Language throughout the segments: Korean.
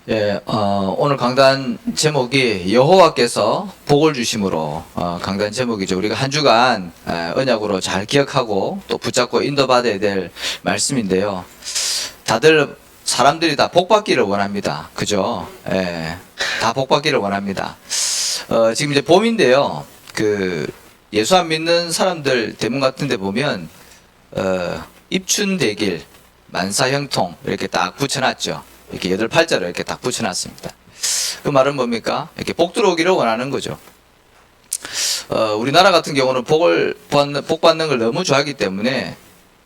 예, 오늘 강단 제목이 여호와께서 복을 주심으로 강단 제목이죠. 우리가 한 주간 언약으로 잘 기억하고 또 붙잡고 인도받아야 될 말씀인데요. 다들 사람들이 다 복받기를 원합니다. 그죠? 예, 다 복받기를 원합니다. 지금 이제 봄인데요. 예수 안 믿는 사람들 대문 같은 데 보면 입춘대길, 만사형통 이렇게 딱 붙여놨죠. 이렇게 8팔자로 이렇게 딱 붙여놨습니다. 그 말은 뭡니까? 이렇게 복 들어오기를 원하는 거죠. 우리나라 같은 경우는 복 받는 걸 너무 좋아하기 때문에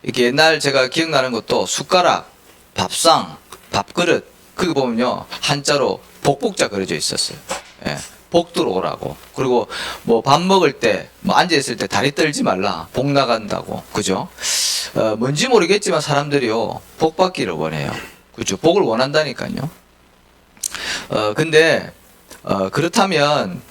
이렇게 옛날 제가 기억나는 것도 숟가락, 밥상, 밥그릇 그거 보면요 한자로 복복자 그려져 있었어요. 예, 복 들어오라고. 그리고 뭐 밥 먹을 때 뭐 앉아 있을 때 다리 떨지 말라, 복 나간다고. 그죠? 뭔지 모르겠지만 사람들이요 복 받기를 원해요. 그렇죠. 복을 원한다니까요. 근데 그렇다면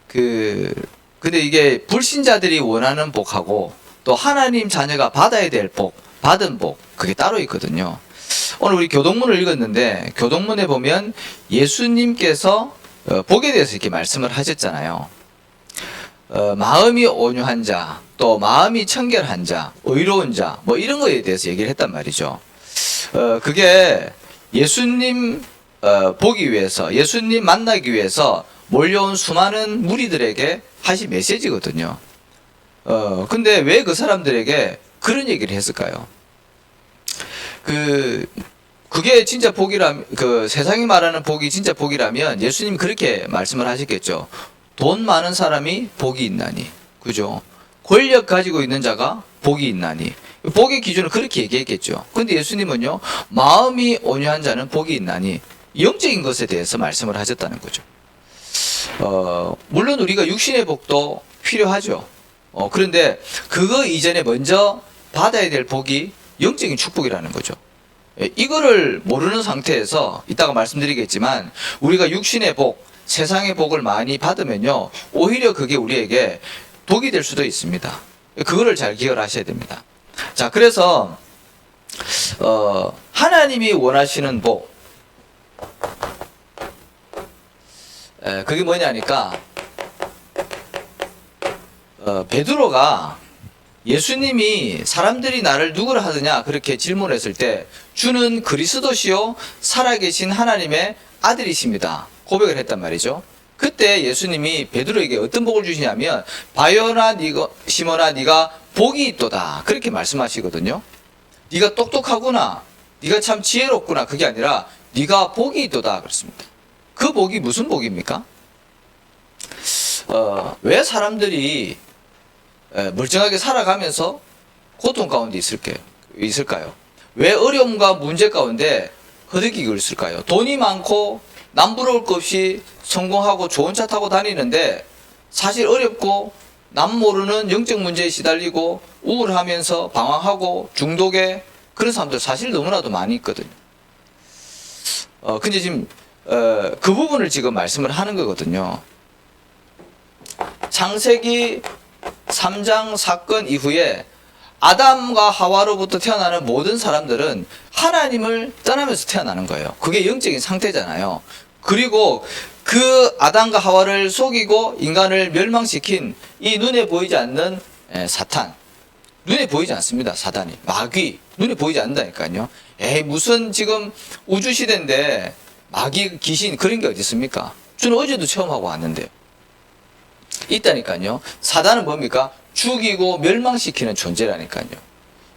근데 이게 불신자들이 원하는 복하고 또 하나님 자녀가 받아야 될 복, 받은 복 그게 따로 있거든요. 오늘 우리 교동문을 읽었는데 교동문에 보면 예수님께서 복에 대해서 이렇게 말씀을 하셨잖아요. 마음이 온유한 자, 또 마음이 청결한 자, 의로운 자, 뭐 이런 거에 대해서 얘기를 했단 말이죠. 그게 예수님 보기 위해서, 예수님 만나기 위해서 몰려온 수많은 무리들에게 하신 메시지거든요. 근데 왜 그 사람들에게 그런 얘기를 했을까요? 그게 진짜 세상이 말하는 복이 진짜 복이라면 예수님이 그렇게 말씀을 하셨겠죠. 돈 많은 사람이 복이 있나니. 그죠? 권력 가지고 있는 자가 복이 있나니. 복의 기준을 그렇게 얘기했겠죠. 근데 예수님은요, 마음이 온유한 자는 복이 있나니, 영적인 것에 대해서 말씀을 하셨다는 거죠. 물론 우리가 육신의 복도 필요하죠. 그런데 그거 이전에 먼저 받아야 될 복이 영적인 축복이라는 거죠. 이거를 모르는 상태에서 이따가 말씀드리겠지만 우리가 육신의 복, 세상의 복을 많이 받으면요, 오히려 그게 우리에게 독이 될 수도 있습니다. 그거를 잘 기억을 하셔야 됩니다. 자, 그래서 하나님이 원하시는 복, 그게 뭐냐니까 베드로가 예수님이 사람들이 나를 누구라 하느냐 그렇게 질문했을 때 주는 그리스도시요 살아계신 하나님의 아들이십니다 고백을 했단 말이죠. 그때 예수님이 베드로에게 어떤 복을 주시냐면 바요나 시몬아 네가 복이 있도다 그렇게 말씀하시거든요. 네가 똑똑하구나, 네가 참 지혜롭구나, 그게 아니라 네가 복이 있도다 그렇습니다. 그 복이 무슨 복입니까? 왜 사람들이 멀쩡하게 살아가면서 고통 가운데 있을까요? 왜 어려움과 문제 가운데 허덕이고 있을까요? 돈이 많고 남부러울 것 없이 성공하고 좋은 차 타고 다니는데 사실 어렵고 남 모르는 영적 문제에 시달리고 우울하면서 방황하고 중독에 그런 사람들 사실 너무나도 많이 있거든요. 근데 지금 그 부분을 지금 말씀을 하는 거거든요. 창세기 3장 사건 이후에 아담과 하와로부터 태어나는 모든 사람들은 하나님을 떠나면서 태어나는 거예요. 그게 영적인 상태잖아요. 그리고 그 아담과 하와를 속이고 인간을 멸망시킨 이 눈에 보이지 않는 사탄, 눈에 보이지 않습니다. 사단이, 마귀, 눈에 보이지 않는다니까요. 무슨 지금 우주시대인데 마귀, 귀신 그런 게 어디 있습니까? 저는 어제도 처음 하고 왔는데요. 있다니까요. 사단은 뭡니까? 죽이고 멸망시키는 존재라니까요.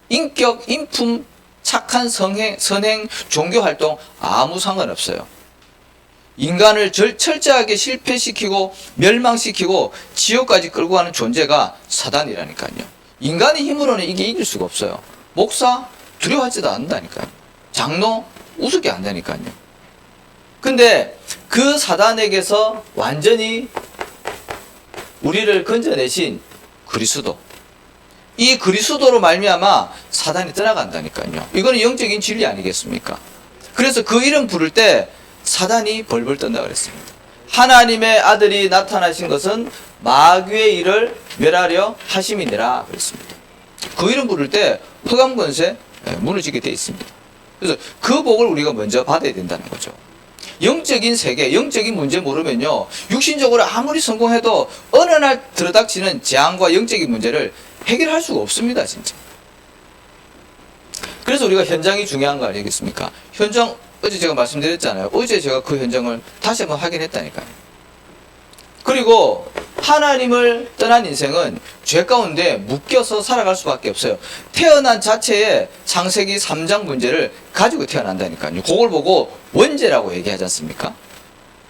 인격, 인품, 착한 선행, 종교활동 아무 상관없어요. 인간을 철저하게 실패시키고 멸망시키고 지옥까지 끌고 가는 존재가 사단이라니까요. 인간의 힘으로는 이게 이길 수가 없어요. 목사 두려워하지도 않는다니까요. 장로 우습게 한다니까요. 근데 그 사단에게서 완전히 우리를 건져내신 그리스도, 이 그리스도로 말미암아 사단이 떠나간다니까요. 이거는 영적인 진리 아니겠습니까? 그래서 그 이름 부를 때 사단이 벌벌 떤다 그랬습니다. 하나님의 아들이 나타나신 것은 마귀의 일을 멸하려 하심이니라 그랬습니다. 그 이름 부를 때 흑암 권세 무너지게 돼 있습니다. 그래서 그 복을 우리가 먼저 받아야 된다는 거죠. 영적인 세계, 영적인 문제 모르면요, 육신적으로 아무리 성공해도 어느 날 들어닥치는 재앙과 영적인 문제를 해결할 수가 없습니다, 진짜. 그래서 우리가 현장이 중요한 거 아니겠습니까? 현장, 어제 제가 말씀드렸잖아요. 어제 제가 그 현장을 다시 한번 확인했다니까요. 그리고 하나님을 떠난 인생은 죄 가운데 묶여서 살아갈 수밖에 없어요. 태어난 자체에 창세기 3장 문제를 가지고 태어난다니까요. 그걸 보고 원죄라고 얘기하지 않습니까?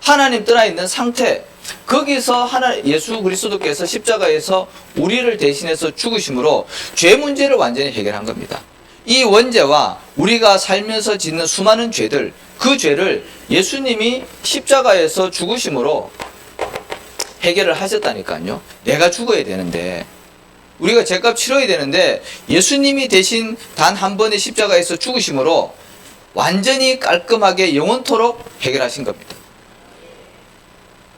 하나님 떠나 있는 상태, 거기서 예수 그리스도께서 십자가에서 우리를 대신해서 죽으심으로 죄 문제를 완전히 해결한 겁니다. 이 원죄와 우리가 살면서 짓는 수많은 죄들, 그 죄를 예수님이 십자가에서 죽으심으로 해결을 하셨다니까요. 내가 죽어야 되는데, 우리가 죄값 치러야 되는데 예수님이 대신 단 한 번의 십자가에서 죽으심으로 완전히 깔끔하게 영원토록 해결하신 겁니다.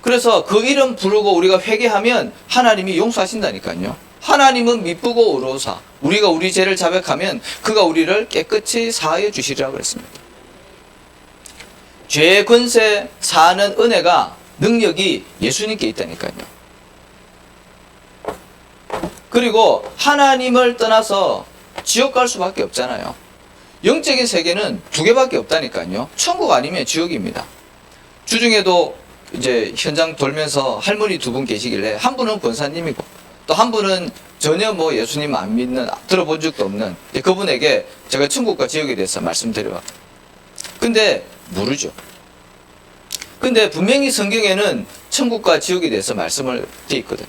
그래서 그 이름 부르고 우리가 회개하면 하나님이 용서하신다니까요. 하나님은 미쁘고 의로우사, 우리가 우리 죄를 자백하면 그가 우리를 깨끗이 사하여 주시리라고 그랬습니다. 죄의 권세 사하는 은혜가, 능력이 예수님께 있다니까요. 그리고 하나님을 떠나서 지옥 갈 수밖에 없잖아요. 영적인 세계는 두 개밖에 없다니까요. 천국 아니면 지옥입니다. 주중에도 이제 현장 돌면서 할머니 두 분 계시길래, 한 분은 권사님이고 또 한 분은 전혀 뭐 예수님 안 믿는, 들어본 적도 없는 그분에게 제가 천국과 지옥에 대해서 말씀드려봤어요. 근데 모르죠. 근데 분명히 성경에는 천국과 지옥에 대해서 말씀을 되어 있거든요.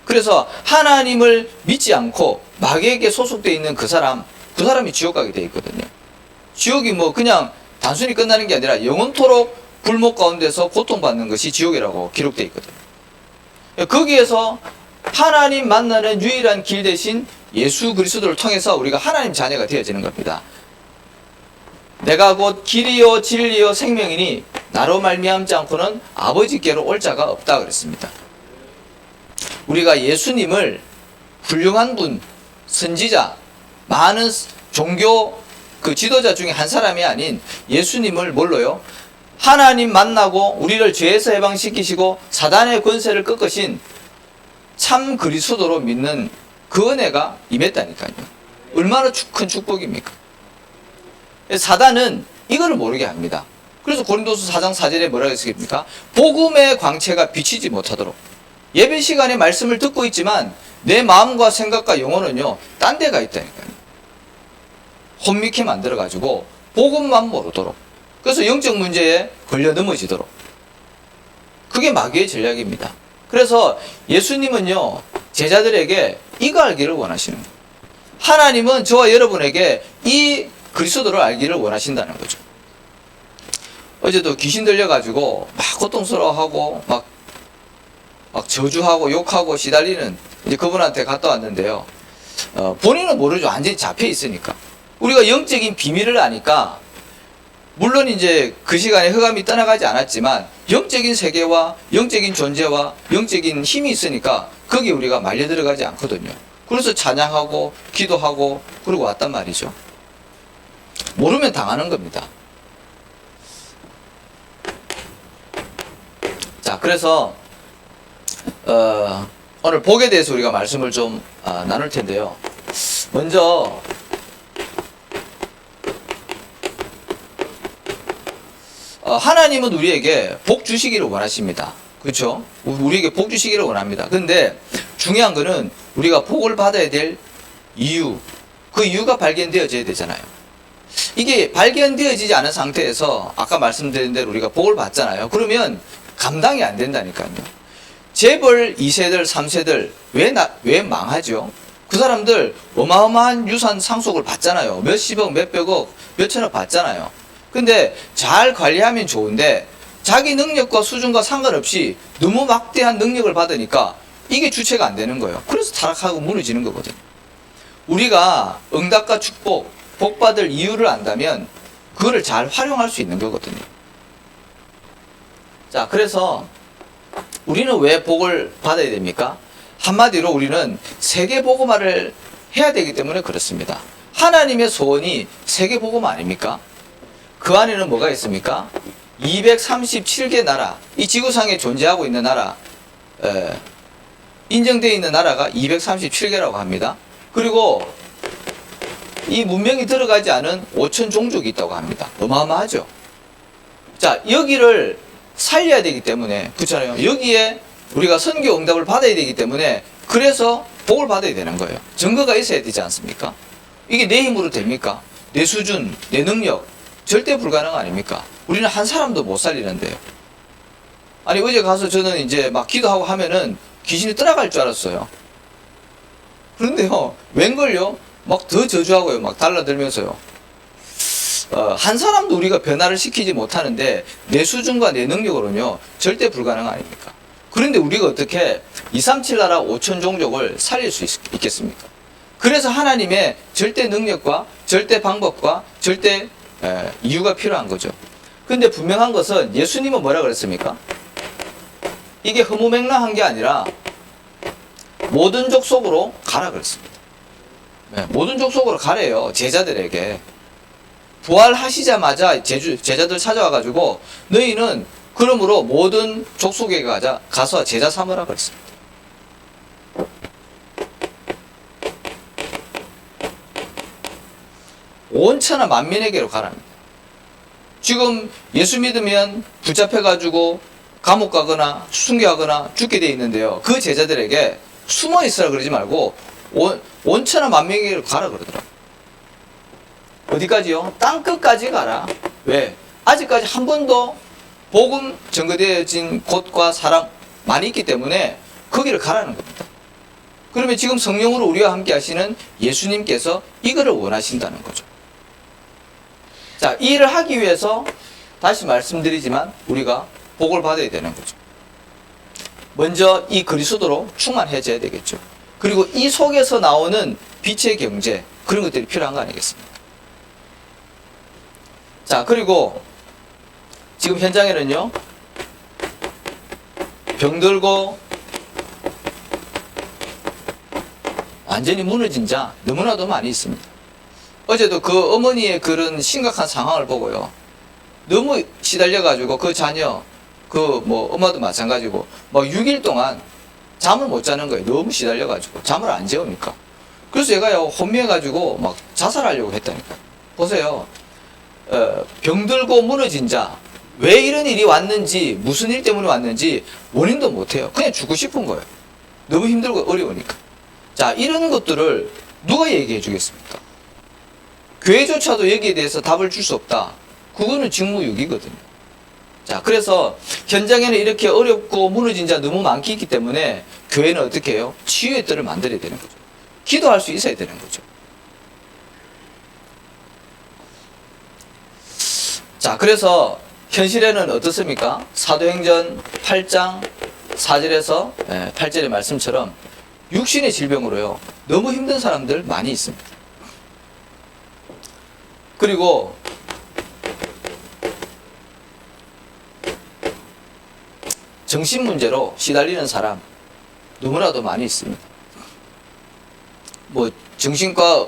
그래서 하나님을 믿지 않고 마귀에게 소속되어 있는 그 사람이 지옥 가게 되어 있거든요. 지옥이 뭐 그냥 단순히 끝나는 게 아니라 영원토록 불목 가운데서 고통받는 것이 지옥이라고 기록되어 있거든요. 거기에서 하나님 만나는 유일한 길 대신 예수 그리스도를 통해서 우리가 하나님 자녀가 되어지는 겁니다. 내가 곧 길이요 진리요 생명이니 나로 말미암지 않고는 아버지께로 올 자가 없다 그랬습니다. 우리가 예수님을 훌륭한 분, 선지자, 많은 종교 그 지도자 중에 한 사람이 아닌 예수님을 뭘로요? 하나님 만나고 우리를 죄에서 해방시키시고 사단의 권세를 꺾으신 참 그리스도로 믿는 그 은혜가 임했다니까요. 얼마나 큰 축복입니까? 사단은 이거를 모르게 합니다. 그래서 고린도서 4장 4절에 뭐라고 했습니까? 복음의 광채가 비치지 못하도록. 예배 시간에 말씀을 듣고 있지만 내 마음과 생각과 영혼은요, 딴 데가 있다니까요. 혼미케 만들어가지고 복음만 모르도록. 그래서 영적 문제에 걸려 넘어지도록. 그게 마귀의 전략입니다. 그래서 예수님은요, 제자들에게 이거 알기를 원하시는 거예요. 하나님은 저와 여러분에게 이 그리스도를 알기를 원하신다는 거죠. 어제도 귀신 들려가지고 막 고통스러워하고 막 저주하고 욕하고 시달리는 이제 그분한테 갔다 왔는데요. 본인은 모르죠. 완전히 잡혀 있으니까. 우리가 영적인 비밀을 아니까, 물론 이제 그 시간에 흑암이 떠나가지 않았지만 영적인 세계와 영적인 존재와 영적인 힘이 있으니까 거기 우리가 말려 들어가지 않거든요. 그래서 찬양하고 기도하고 그러고 왔단 말이죠. 모르면 당하는 겁니다. 자, 그래서 오늘 복에 대해서 우리가 말씀을 좀 나눌 텐데요. 먼저 하나님은 우리에게 복 주시기를 원하십니다. 그렇죠? 우리에게 복 주시기를 원합니다. 근데 중요한 거는 우리가 복을 받아야 될 이유, 그 이유가 발견되어져야 되잖아요. 이게 발견되어지지 않은 상태에서 아까 말씀드린 대로 우리가 복을 받잖아요. 그러면 감당이 안 된다니까요. 재벌 2세들, 3세들 왜 망하죠? 그 사람들 어마어마한 유산 상속을 받잖아요. 몇십억, 몇백억, 몇천억 받잖아요. 근데 잘 관리하면 좋은데 자기 능력과 수준과 상관없이 너무 막대한 능력을 받으니까 이게 주체가 안 되는 거예요. 그래서 타락하고 무너지는 거거든요. 우리가 응답과 축복, 복 받을 이유를 안다면 그거를 잘 활용할 수 있는 거거든요. 자, 그래서 우리는 왜 복을 받아야 됩니까? 한마디로 우리는 세계복음화를 해야 되기 때문에 그렇습니다. 하나님의 소원이 세계복음화 아닙니까? 그 안에는 뭐가 있습니까? 237개 나라, 이 지구상에 존재하고 있는 나라, 인정되어 있는 나라가 237개라고 합니다. 그리고 이 문명이 들어가지 않은 5천 종족이 있다고 합니다. 어마어마하죠. 자, 여기를 살려야 되기 때문에, 그렇잖아요. 여기에 우리가 선교 응답을 받아야 되기 때문에, 그래서 복을 받아야 되는 거예요. 증거가 있어야 되지 않습니까? 이게 내 힘으로 됩니까? 내 수준, 내 능력, 절대 불가능 아닙니까? 우리는 한 사람도 못 살리는데요. 아니, 어제 가서 저는 이제 막 기도하고 하면은 귀신이 떠나갈 줄 알았어요. 그런데요, 웬걸요? 막 더 저주하고요. 막 달라들면서요. 한 사람도 우리가 변화를 시키지 못하는데 내 수준과 내 능력으로는요, 절대 불가능 아닙니까? 그런데 우리가 어떻게 237 나라 5천 종족을 살릴 수 있겠습니까? 그래서 하나님의 절대 능력과 절대 방법과 절대 이유가 필요한 거죠. 근데 분명한 것은 예수님은 뭐라 그랬습니까? 이게 허무맹랑한 게 아니라 모든 족속으로 가라 그랬습니다. 모든 족속으로 가래요. 제자들에게. 부활하시자마자 제자들 찾아와가지고 너희는 그러므로 모든 족속에 가서 제자 삼으라 그랬습니다. 온 천하 만민에게로 가랍니다. 지금 예수 믿으면 붙잡혀가지고 감옥 가거나 순교하거나 죽게 돼 있는데요. 그 제자들에게 숨어 있으라 그러지 말고 온 천하 만민에게로 가라 그러더라고요. 어디까지요? 땅끝까지 가라. 왜? 아직까지 한 번도 복음 전거되어진 곳과 사람 많이 있기 때문에 거기를 가라는 겁니다. 그러면 지금 성령으로 우리와 함께 하시는 예수님께서 이거를 원하신다는 거죠. 자, 이 일을 하기 위해서 다시 말씀드리지만 우리가 복을 받아야 되는 거죠. 먼저 이 그리스도로 충만해져야 되겠죠. 그리고 이 속에서 나오는 빛의 경제, 그런 것들이 필요한 거 아니겠습니까? 자, 그리고 지금 현장에는요, 병들고 완전히 무너진 자 너무나도 많이 있습니다. 어제도 그 어머니의 그런 심각한 상황을 보고요, 너무 시달려가지고 그 자녀, 엄마도 마찬가지고, 막 6일 동안 잠을 못 자는 거예요. 너무 시달려가지고. 잠을 안 재우니까. 그래서 얘가요, 혼미해가지고 막 자살하려고 했다니까요. 보세요. 병들고 무너진 자, 왜 이런 일이 왔는지, 무슨 일 때문에 왔는지 원인도 못해요. 그냥 죽고 싶은 거예요. 너무 힘들고 어려우니까. 자, 이런 것들을 누가 얘기해 주겠습니까? 교회조차도 여기에 대해서 답을 줄 수 없다. 그거는 직무유기거든요. 자, 그래서 현장에는 이렇게 어렵고 무너진 자 너무 많기 때문에 교회는 어떻게 해요? 치유의 뜰을 만들어야 되는 거죠. 기도할 수 있어야 되는 거죠. 자, 그래서 현실에는 어떻습니까? 사도행전 8장 4절에서 8절의 말씀처럼 육신의 질병으로요, 너무 힘든 사람들 많이 있습니다. 그리고 정신 문제로 시달리는 사람 너무나도 많이 있습니다. 뭐 정신과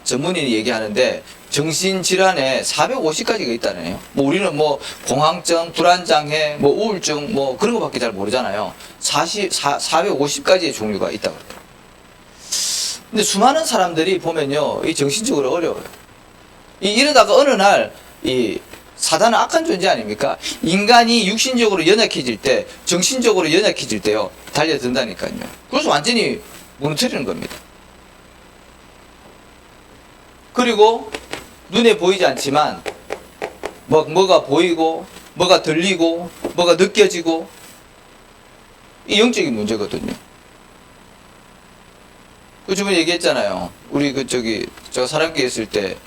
전문인이 얘기하는데 정신질환에 450가지가 있다네요. 뭐 우리는 뭐 공황증, 불안장애, 뭐 우울증, 뭐 그런 거밖에 잘 모르잖아요. 450가지의 종류가 있다고 그러더라고요. 근데 수많은 사람들이 보면요, 이 정신적으로 어려워요. 이러다가 어느 날 사단은 악한 존재 아닙니까? 인간이 육신적으로 연약해질 때, 정신적으로 연약해질 때요, 달려든다니까요. 그래서 완전히 무너뜨리는 겁니다. 그리고 눈에 보이지 않지만 뭐가 보이고, 뭐가 들리고, 뭐가 느껴지고, 이 영적인 문제거든요. 그 주변에 얘기했잖아요. 우리 저 사람교회 있을 때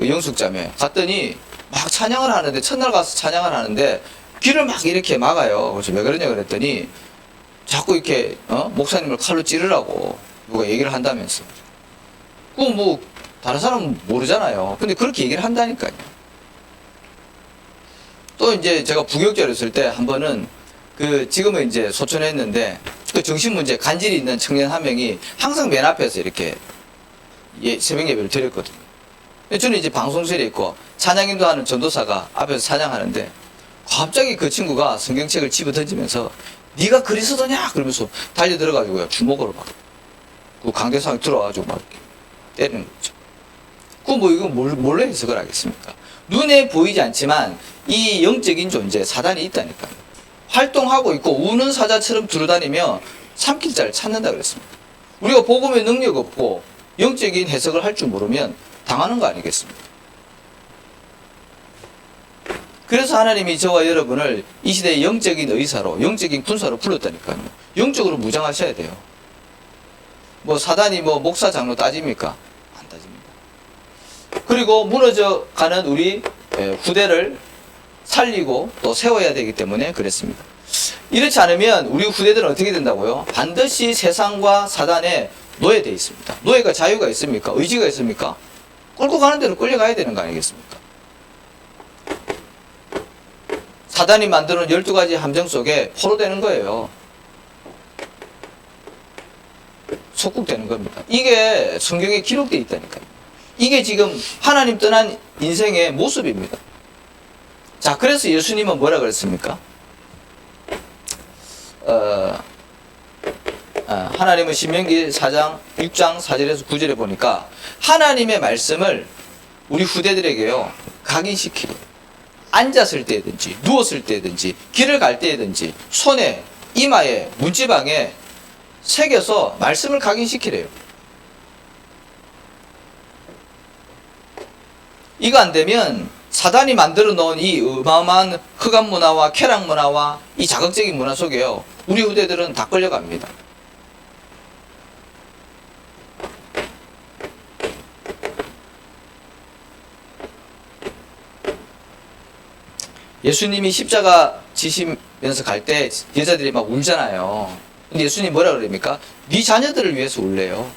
영숙자매 갔더니 막 찬양을 하는데, 첫날 가서 찬양을 하는데 귀를 막 이렇게 막아요. 그래서 왜 그러냐 그랬더니 자꾸 이렇게 목사님을 칼로 찌르라고 누가 얘기를 한다면서. 그거 뭐 다른 사람은 모르잖아요. 근데 그렇게 얘기를 한다니까요. 또 이제 제가 부교육자를 했을 때 한 번은 지금은 이제 소천에 했는데, 그 정신문제 간질이 있는 청년 한 명이 항상 맨 앞에서 이렇게 새벽 예배를 드렸거든요. 저는 이제 방송실에 있고 찬양인도 하는 전도사가 앞에서 찬양하는데 갑자기 그 친구가 성경책을 집어 던지면서 네가 그리스도냐? 그러면서 달려 들어가지고요. 주먹으로 막 그 강대상에 들어와가지고 막 이렇게 때리는 거죠. 그 뭐 이거 뭘로 해석을 하겠습니까? 눈에 보이지 않지만 이 영적인 존재 사단이 있다니까요. 활동하고 있고 우는 사자처럼 두루다니며 삼킬 자를 찾는다 그랬습니다. 우리가 복음의 능력 없고 영적인 해석을 할 줄 모르면 당하는 거 아니겠습니까? 그래서 하나님이 저와 여러분을 이 시대의 영적인 의사로, 영적인 군사로 불렀다니까요. 영적으로 무장하셔야 돼요. 뭐 사단이 뭐 목사 장로 따집니까? 안 따집니다. 그리고 무너져 가는 우리 후대를 살리고 또 세워야 되기 때문에 그랬습니다. 이렇지 않으면 우리 후대들은 어떻게 된다고요? 반드시 세상과 사단에 노예되어 있습니다. 노예가 자유가 있습니까? 의지가 있습니까? 끌고 가는 대로 끌려가야 되는 거 아니겠습니까? 사단이 만드는 12가지 함정 속에 포로되는 거예요. 속국되는 겁니다. 이게 성경에 기록되어 있다니까요. 이게 지금 하나님 떠난 인생의 모습입니다. 자, 그래서 예수님은 뭐라 그랬습니까? 하나님은 신명기 4장 6장 4절에서 9절에 보니까 하나님의 말씀을 우리 후대들에게요 각인시키고 앉았을 때든지 누웠을 때든지 길을 갈 때든지 손에 이마에 문지방에 새겨서 말씀을 각인시키래요. 이거 안 되면 사단이 만들어 놓은 이 어마어마한 흑암 문화와 쾌락 문화와 이 자극적인 문화 속에요 우리 후대들은 다 끌려갑니다. 예수님이 십자가 지시면서 갈 때 여자들이 막 울잖아요. 근데 예수님 뭐라 그럽니까? 네 자녀들을 위해서 울래요.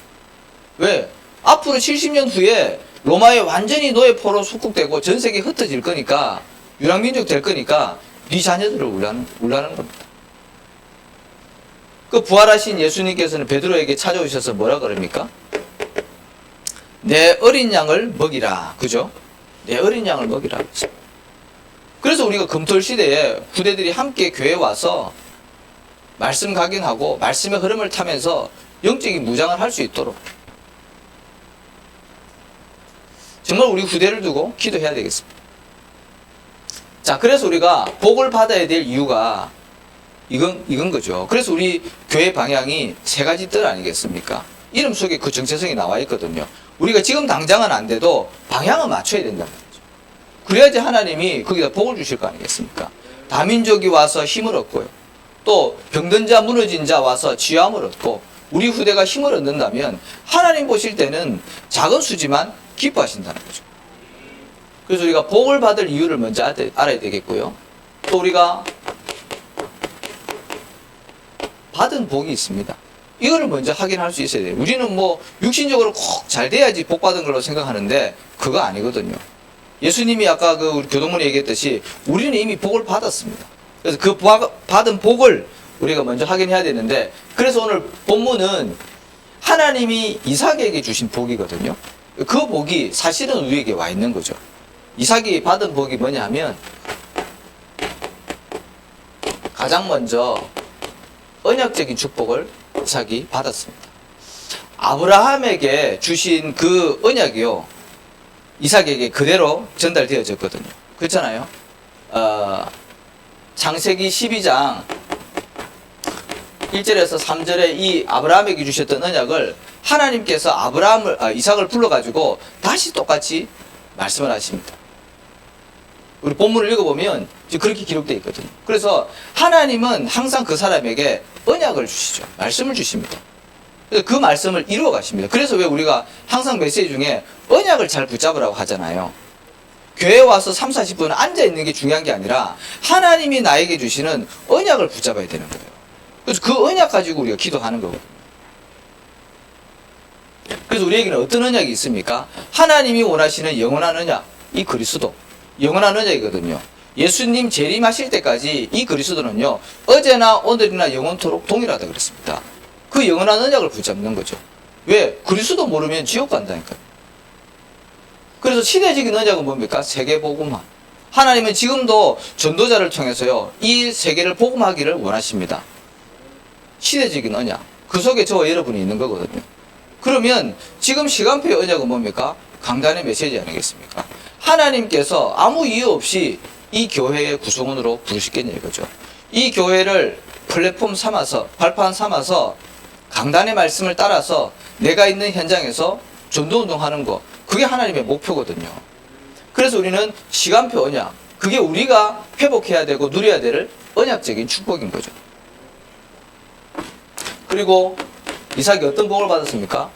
왜? 앞으로 70년 후에 로마에 완전히 노예 포로 속국되고 전 세계에 흩어질 거니까 유랑민족 될 거니까 네 자녀들을 울라는 겁니다. 그 부활하신 예수님께서는 베드로에게 찾아오셔서 뭐라 그럽니까? 내 어린 양을 먹이라. 그죠? 내 어린 양을 먹이라. 그래서 우리가 금토일 시대에 후대들이 함께 교회에 와서 말씀 각인하고 말씀의 흐름을 타면서 영적인 무장을 할 수 있도록 정말 우리 후대를 두고 기도해야 되겠습니다. 자, 그래서 우리가 복을 받아야 될 이유가 이건 거죠. 그래서 우리 교회 방향이 세 가지 뜰 아니겠습니까? 이름 속에 그 정체성이 나와 있거든요. 우리가 지금 당장은 안 돼도 방향을 맞춰야 된다는 거죠. 그래야지 하나님이 거기다 복을 주실 거 아니겠습니까? 다민족이 와서 힘을 얻고요. 또 병든 자 무너진 자 와서 지함을 얻고 우리 후대가 힘을 얻는다면 하나님 보실 때는 작은 수지만 기뻐하신다는 거죠. 그래서 우리가 복을 받을 이유를 먼저 알아야 되겠고요. 또 우리가 받은 복이 있습니다. 이거를 먼저 확인할 수 있어야 돼요. 우리는 뭐 육신적으로 꼭 잘 돼야지 복 받은 걸로 생각하는데 그거 아니거든요. 예수님이 아까 그 우리 교동문에 얘기했듯이 우리는 이미 복을 받았습니다. 그래서 그 받은 복을 우리가 먼저 확인해야 되는데, 그래서 오늘 본문은 하나님이 이삭에게 주신 복이거든요. 그 복이 사실은 우리에게 와 있는 거죠. 이삭이 받은 복이 뭐냐 하면 가장 먼저 언약적인 축복을 이삭이 받았습니다. 아브라함에게 주신 그 언약이요 이삭에게 그대로 전달되어졌거든요. 그렇잖아요. 창세기 12장 1절에서 3절에 이 아브라함에게 주셨던 언약을 하나님께서 이삭을 불러가지고 다시 똑같이 말씀을 하십니다. 우리 본문을 읽어보면 그렇게 기록되어 있거든요. 그래서 하나님은 항상 그 사람에게 언약을 주시죠. 말씀을 주십니다. 그래서 그 말씀을 이루어 가십니다. 그래서 왜 우리가 항상 메시지 중에 언약을 잘 붙잡으라고 하잖아요. 교회에 와서 3, 40분 앉아있는 게 중요한 게 아니라 하나님이 나에게 주시는 언약을 붙잡아야 되는 거예요. 그래서 그 언약 가지고 우리가 기도하는 거거든요. 그래서 우리에게는 어떤 언약이 있습니까? 하나님이 원하시는 영원한 언약, 이 그리스도 영원한 언약이거든요. 예수님 재림하실 때까지 이 그리스도는요 어제나 오늘이나 영원토록 동일하다 그랬습니다. 그 영원한 언약을 붙잡는 거죠. 왜? 그리스도 모르면 지옥 간다니까요. 그래서 시대적인 언약은 뭡니까? 세계 복음화. 하나님은 지금도 전도자를 통해서요, 이 세계를 복음하기를 원하십니다. 시대적인 언약. 그 속에 저와 여러분이 있는 거거든요. 그러면 지금 시간표의 언약은 뭡니까? 강단의 메시지 아니겠습니까? 하나님께서 아무 이유 없이 이 교회의 구성원으로 부르시겠냐 이거죠. 이 교회를 플랫폼 삼아서, 발판 삼아서 강단의 말씀을 따라서 내가 있는 현장에서 전도운동 하는 거, 그게 하나님의 목표거든요. 그래서 우리는 시간표 언약, 그게 우리가 회복해야 되고 누려야 될 언약적인 축복인 거죠. 그리고 이삭이 어떤 복을 받았습니까?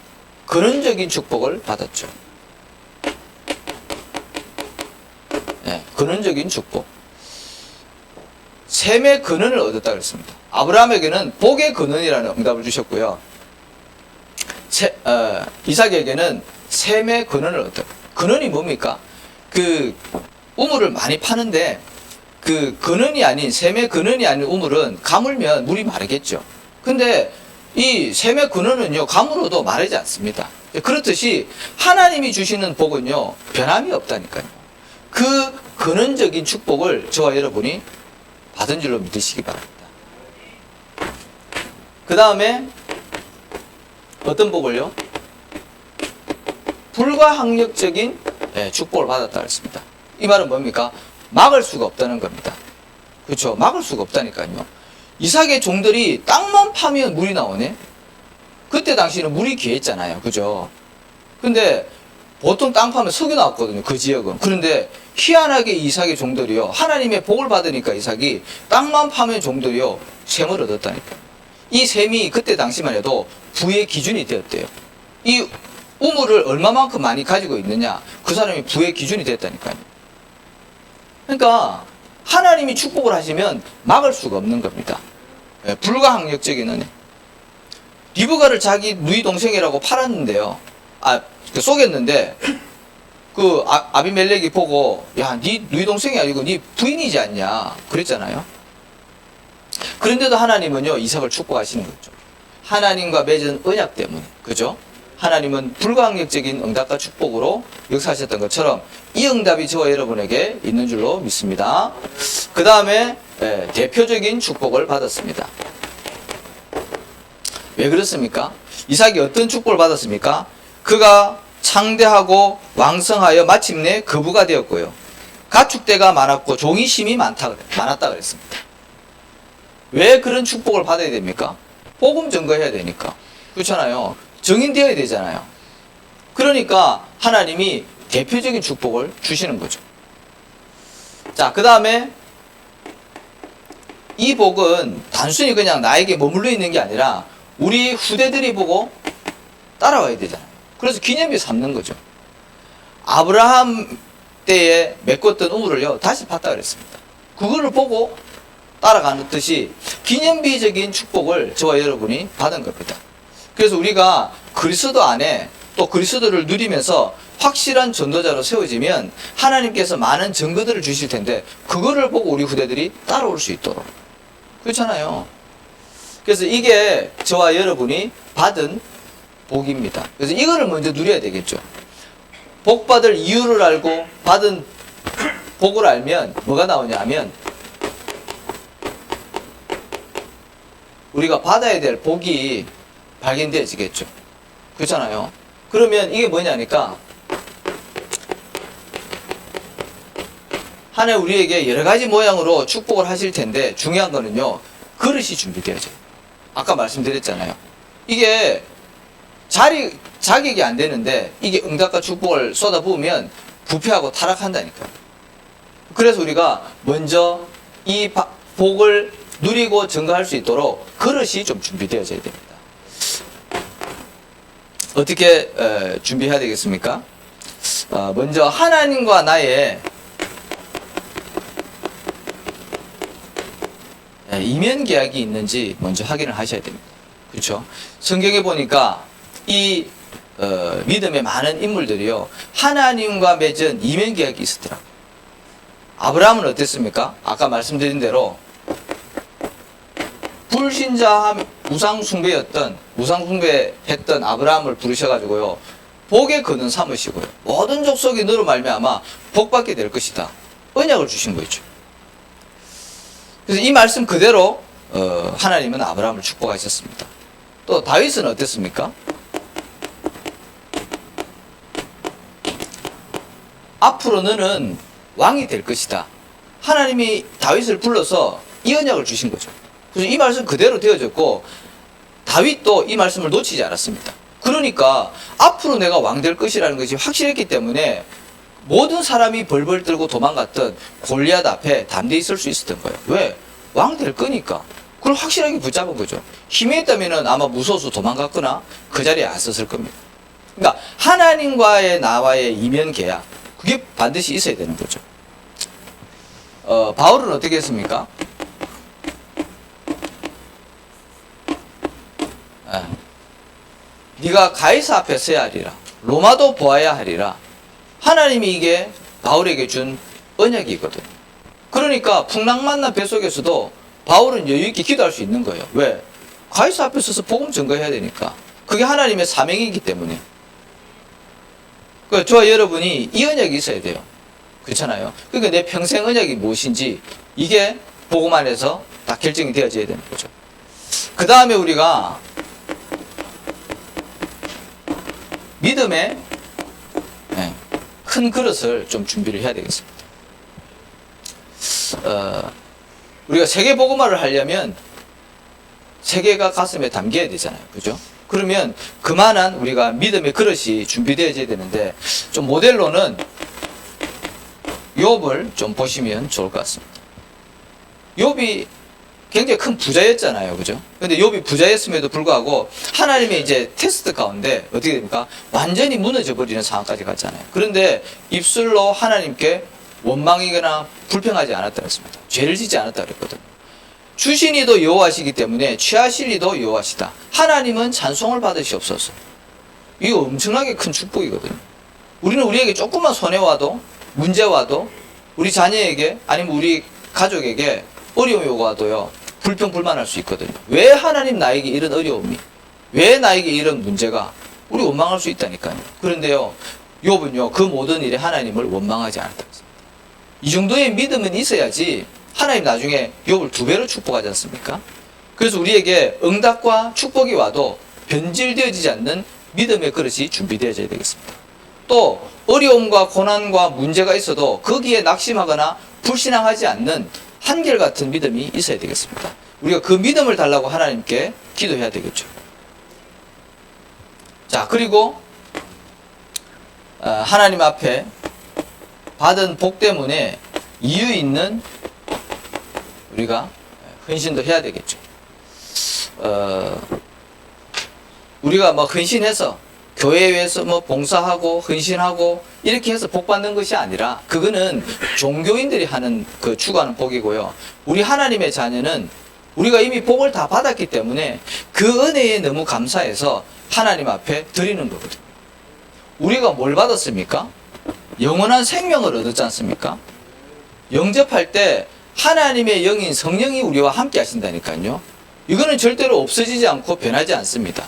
근원적인 축복을 받았죠. 네, 근원적인 축복. 셈의 근원을 얻었다 그랬습니다. 아브라함에게는 복의 근원이라는 응답을 주셨고요. 이삭에게는 셈의 근원을 얻었다. 근원이 뭡니까? 그 우물을 많이 파는데 그 근원이 아닌, 셈의 근원이 아닌 우물은 가물면 물이 마르겠죠. 근데 이 셈의 근원은요, 가물어도 마르지 않습니다. 그렇듯이 하나님이 주시는 복은요, 변함이 없다니까요. 그 근원적인 축복을 저와 여러분이 받은 줄로 믿으시기 바랍니다. 그 다음에 어떤 복을요? 불가항력적인 축복을 받았다 했습니다. 이 말은 뭡니까? 막을 수가 없다는 겁니다. 그렇죠? 막을 수가 없다니까요. 이삭의 종들이 땅만 파면 물이 나오네? 그때 당시에는 물이 귀했잖아요. 그죠? 근데 보통 땅 파면 석유 나왔거든요. 그 지역은. 그런데 희한하게 이삭의 종들이요, 하나님의 복을 받으니까 이삭이 땅만 파면 종들이요, 셈을 얻었다니까요. 이 셈이 그때 당시만 해도 부의 기준이 되었대요. 이 우물을 얼마만큼 많이 가지고 있느냐, 그 사람이 부의 기준이 됐다니까요. 그러니까 하나님이 축복을 하시면 막을 수가 없는 겁니다. 불가항력적인 은혜. 리브가를 자기 누이 동생이라고 팔았는데요. 속였는데 그 아비멜렉이 보고, 야, 네 누이 동생이 아니고 네 부인이지 않냐 그랬잖아요. 그런데도 하나님은요, 이삭을 축복하시는 거죠. 하나님과 맺은 언약 때문에. 그죠? 하나님은 불가항력적인 응답과 축복으로 역사하셨던 것처럼 이 응답이 저와 여러분에게 있는 줄로 믿습니다. 그 다음에 대표적인 축복을 받았습니다. 왜 그렇습니까? 이삭이 어떤 축복을 받았습니까? 그가 창대하고 왕성하여 마침내 거부가 되었고요. 가축대가 많았고 종이 심이 많았다 그랬습니다. 왜 그런 축복을 받아야 됩니까? 복음 증거해야 되니까. 그렇잖아요. 증인되어야 되잖아요. 그러니까 하나님이 대표적인 축복을 주시는 거죠. 자, 그 다음에 이 복은 단순히 그냥 나에게 머물러 있는 게 아니라 우리 후대들이 보고 따라와야 되잖아요. 그래서 기념비 삼는 거죠. 아브라함 때에 메꿨던 우물을요, 다시 팠다 그랬습니다. 그거를 보고 따라가는 듯이 기념비적인 축복을 저와 여러분이 받은 겁니다. 그래서 우리가 그리스도 안에 또 그리스도를 누리면서 확실한 전도자로 세워지면 하나님께서 많은 증거들을 주실 텐데 그거를 보고 우리 후대들이 따라올 수 있도록. 그렇잖아요. 그래서 이게 저와 여러분이 받은 복입니다. 그래서 이거를 먼저 누려야 되겠죠. 복 받을 이유를 알고 받은 복을 알면 뭐가 나오냐 하면 우리가 받아야 될 복이 발견되어지겠죠. 그렇잖아요. 그러면 이게 뭐냐니까 한 해 우리에게 여러 가지 모양으로 축복을 하실 텐데 중요한 거는요, 그릇이 준비되어져요. 아까 말씀드렸잖아요. 이게 자격이 안 되는데 이게 응답과 축복을 쏟아부으면 부패하고 타락한다니까요. 그래서 우리가 먼저 이 복을 누리고 증거할 수 있도록 그릇이 좀 준비되어져야 됩니다. 어떻게 준비해야 되겠습니까? 먼저 하나님과 나의 이면 계약이 있는지 먼저 확인을 하셔야 됩니다. 그렇죠? 성경에 보니까 이 믿음의 많은 인물들이요, 하나님과 맺은 이면 계약이 있었더라고요. 아브라함은 어땠습니까? 아까 말씀드린 대로 불신자 우상숭배했던 아브라함을 부르셔가지고요, 복의 근원 삼으시고요. 모든 족속이 너로 말미암아 복받게 될 것이다. 언약을 주신 거죠. 그래서 이 말씀 그대로 하나님은 아브라함을 축복하셨습니다. 또 다윗은 어땠습니까? 앞으로 너는 왕이 될 것이다. 하나님이 다윗을 불러서 이 언약을 주신 거죠. 그래서 이 말씀 그대로 되어졌고 다윗도 이 말씀을 놓치지 않았습니다. 그러니까 앞으로 내가 왕 될 것이라는 것이 확실했기 때문에 모든 사람이 벌벌 떨고 도망갔던 골리앗 앞에 담대히 설 수 있었던 거예요. 왜? 왕 될 거니까. 그걸 확실하게 붙잡은 거죠. 힘이 있다면 아마 무서워서 도망갔거나 그 자리에 안 섰을 겁니다. 그러니까 하나님과의 나와의 이면 계약, 그게 반드시 있어야 되는 거죠. 바울은 어떻게 했습니까? 네가 가이사 앞에 서야 하리라. 로마도 보아야 하리라. 하나님이 이게 바울에게 준 언약이거든. 그러니까 풍랑만난 뱃속에서도 바울은 여유있게 기도할 수 있는 거예요. 왜? 가이사 앞에 서서 복음 전거해야 되니까. 그게 하나님의 사명이기 때문에. 그러니까 저와 여러분이 이 언약이 있어야 돼요. 그렇잖아요. 그러니까 내 평생 언약이 무엇인지 이게 복음 안에서 다 결정이 되어져야 되는 거죠. 그 다음에 우리가 믿음의 큰 그릇을 좀 준비를 해야 되겠습니다. 우리가 세계 복음화를 하려면 세계가 가슴에 담겨야 되잖아요. 그죠? 그러면 그만한 우리가 믿음의 그릇이 준비되어야 되는데 좀 모델로는 욥을 좀 보시면 좋을 것 같습니다. 욥이 굉장히 큰 부자였잖아요. 그죠? 근데 욥이 부자였음에도 불구하고 하나님의 이제 테스트 가운데 어떻게 됩니까? 완전히 무너져 버리는 상황까지 갔잖아요. 그런데 입술로 하나님께 원망이거나 불평하지 않았다 그랬습니다. 죄를 짓지 않았다 그랬거든요. 주신 이도 여호와시기 때문에 취하실 이도 여호와시다. 하나님은 찬송을 받으시옵소서. 이거 엄청나게 큰 축복이거든요. 우리는 우리에게 조금만 손해 와도 문제 와도 우리 자녀에게 아니면 우리 가족에게 어려움이 와도요 불평 불만할 수 있거든요. 왜 하나님 나에게 이런 어려움이, 왜 나에게 이런 문제가, 우리 원망할 수 있다니까요. 그런데요 욥은요 그 모든 일에 하나님을 원망하지 않았다. 이 정도의 믿음은 있어야지 하나님 나중에 욥을 2배로 축복하지 않습니까? 그래서 우리에게 응답과 축복이 와도 변질되어지지 않는 믿음의 그릇이 준비되어져야 되겠습니다. 또 어려움과 고난과 문제가 있어도 거기에 낙심하거나 불신앙하지 않는 한결같은 믿음이 있어야 되겠습니다. 우리가 그 믿음을 달라고 하나님께 기도해야 되겠죠. 자, 그리고 하나님 앞에 받은 복 때문에 이유 있는 우리가 헌신도 해야 되겠죠. 우리가 뭐 헌신해서 교회에 위해서 뭐 봉사하고 헌신하고 이렇게 해서 복 받는 것이 아니라 그거는 종교인들이 하는 그 추구하는 복이고요. 우리 하나님의 자녀는 우리가 이미 복을 다 받았기 때문에 그 은혜에 너무 감사해서 하나님 앞에 드리는 거거든요. 우리가 뭘 받았습니까? 영원한 생명을 얻었지 않습니까? 영접할 때 하나님의 영인 성령이 우리와 함께 하신다니까요. 이거는 절대로 없어지지 않고 변하지 않습니다.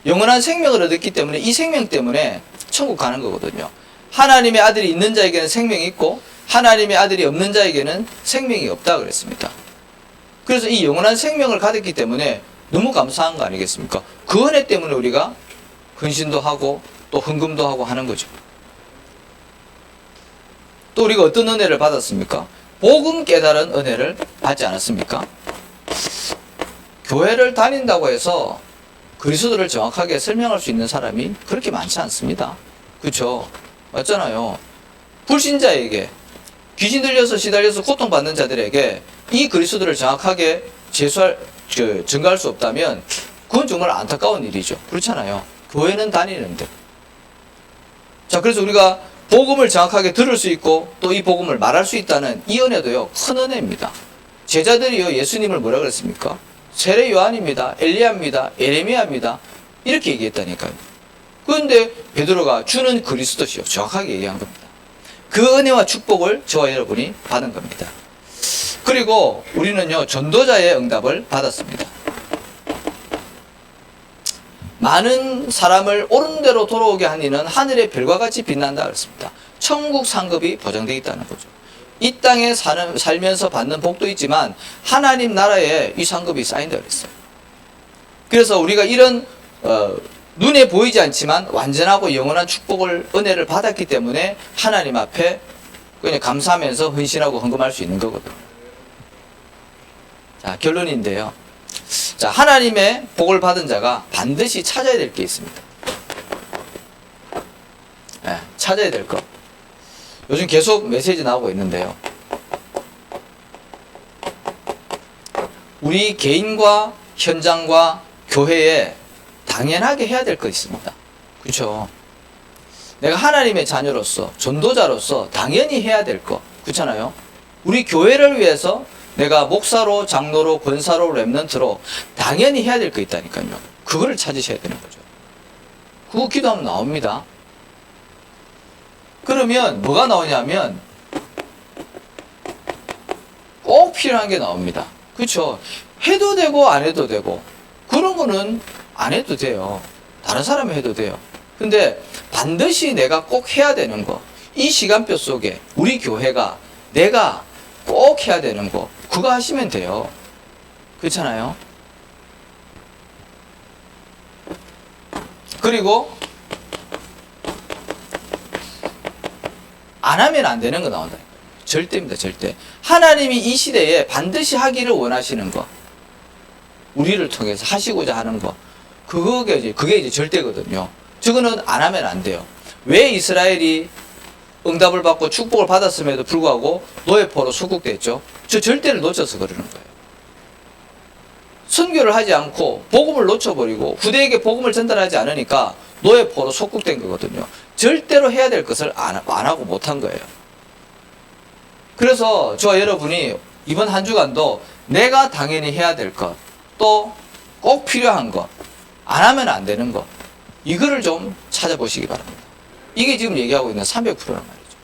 영원한 생명을 얻었기 때문에 이 생명 때문에 천국 가는 거거든요. 하나님의 아들이 있는 자에게는 생명이 있고 하나님의 아들이 없는 자에게는 생명이 없다 그랬습니다. 그래서 이 영원한 생명을 가졌기 때문에 너무 감사한 거 아니겠습니까? 그 은혜 때문에 우리가 헌신도 하고 또 헌금도 하고 하는 거죠. 또 우리가 어떤 은혜를 받았습니까? 복음 깨달은 은혜를 받지 않았습니까? 교회를 다닌다고 해서 그리스도를 정확하게 설명할 수 있는 사람이 그렇게 많지 않습니다. 그렇죠? 맞잖아요. 불신자에게 귀신 들려서 시달려서 고통받는 자들에게 이 그리스도를 정확하게 증거할 수 없다면 그건 정말 안타까운 일이죠. 그렇잖아요. 교회는 다니는데. 자, 그래서 우리가 복음을 정확하게 들을 수 있고 또 이 복음을 말할 수 있다는 이 은혜도요 큰 은혜입니다. 제자들이요 예수님을 뭐라 그랬습니까? 세례 요한입니다. 엘리야입니다. 에레미야입니다. 이렇게 얘기했다니까요. 그런데 베드로가 주는 그리스도시요 정확하게 얘기한 겁니다. 그 은혜와 축복을 저와 여러분이 받은 겁니다. 그리고 우리는요 전도자의 응답을 받았습니다. 많은 사람을 옳은 대로 돌아오게 하는 이는 하늘의 별과 같이 빛난다 그랬습니다. 천국 상급이 보장되어 있다는 거죠. 이 땅에 살면서 받는 복도 있지만 하나님 나라에 이 상급이 쌓인다 그랬어요. 그래서 우리가 이런 눈에 보이지 않지만 완전하고 영원한 축복을, 은혜를 받았기 때문에 하나님 앞에 그냥 감사하면서 헌신하고 헌금할 수 있는 거거든요. 자, 결론인데요. 자, 하나님의 복을 받은 자가 반드시 찾아야 될 게 있습니다. 네, 찾아야 될 것. 요즘 계속 메시지 나오고 있는데요. 우리 개인과 현장과 교회에 당연하게 해야 될 거 있습니다. 그렇죠? 내가 하나님의 자녀로서, 전도자로서 당연히 해야 될 거. 그렇잖아요? 우리 교회를 위해서 내가 목사로, 장로로, 권사로, 렘넌트로 당연히 해야 될 거 있다니까요. 그거를 찾으셔야 되는 거죠. 그거 기도하면 나옵니다. 그러면 뭐가 나오냐면 꼭 필요한 게 나옵니다. 그렇죠? 해도 되고 안 해도 되고 그런 거는 안 해도 돼요. 다른 사람이 해도 돼요. 근데 반드시 내가 꼭 해야 되는 거, 이 시간표 속에 우리 교회가 내가 꼭 해야 되는 거, 그거 하시면 돼요. 그렇잖아요? 그리고 안 하면 안 되는 거 나온다. 절대입니다, 절대. 하나님이 이 시대에 반드시 하기를 원하시는 거, 우리를 통해서 하시고자 하는 거, 그게 이제 절대거든요. 저거는 안 하면 안 돼요. 왜 이스라엘이 응답을 받고 축복을 받았음에도 불구하고 노예포로 속국됐죠? 저 절대를 놓쳐서 그러는 거예요. 선교를 하지 않고 복음을 놓쳐버리고 후대에게 복음을 전달하지 않으니까 노예포로 속국된 거거든요. 절대로 해야 될 것을 안 하고 못한 거예요. 그래서 저와 여러분이 이번 한 주간도 내가 당연히 해야 될 것, 또 꼭 필요한 것, 안 하면 안 되는 것, 이거를 좀 찾아보시기 바랍니다. 이게 지금 얘기하고 있는 300%란 말이죠.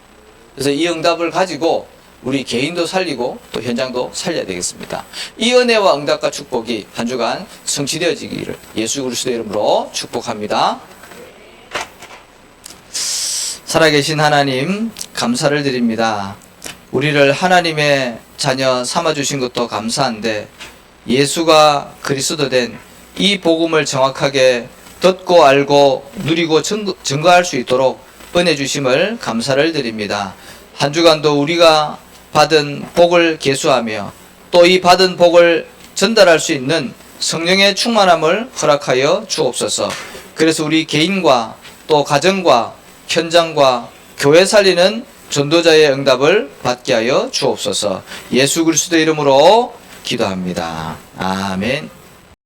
그래서 이 응답을 가지고 우리 개인도 살리고 또 현장도 살려야 되겠습니다. 이 은혜와 응답과 축복이 한 주간 성취되어지기를 예수 그리스도의 이름으로 축복합니다. 살아계신 하나님, 감사를 드립니다. 우리를 하나님의 자녀 삼아주신 것도 감사한데 예수가 그리스도 된 이 복음을 정확하게 듣고 알고 누리고 증거할 수 있도록 은혜 주심을 감사를 드립니다. 한 주간도 우리가 받은 복을 계수하며 또 이 받은 복을 전달할 수 있는 성령의 충만함을 허락하여 주옵소서. 그래서 우리 개인과 또 가정과 현장과 교회 살리는 전도자의 응답을 받게 하여 주옵소서. 예수 그리스도의 이름으로 기도합니다. 아멘.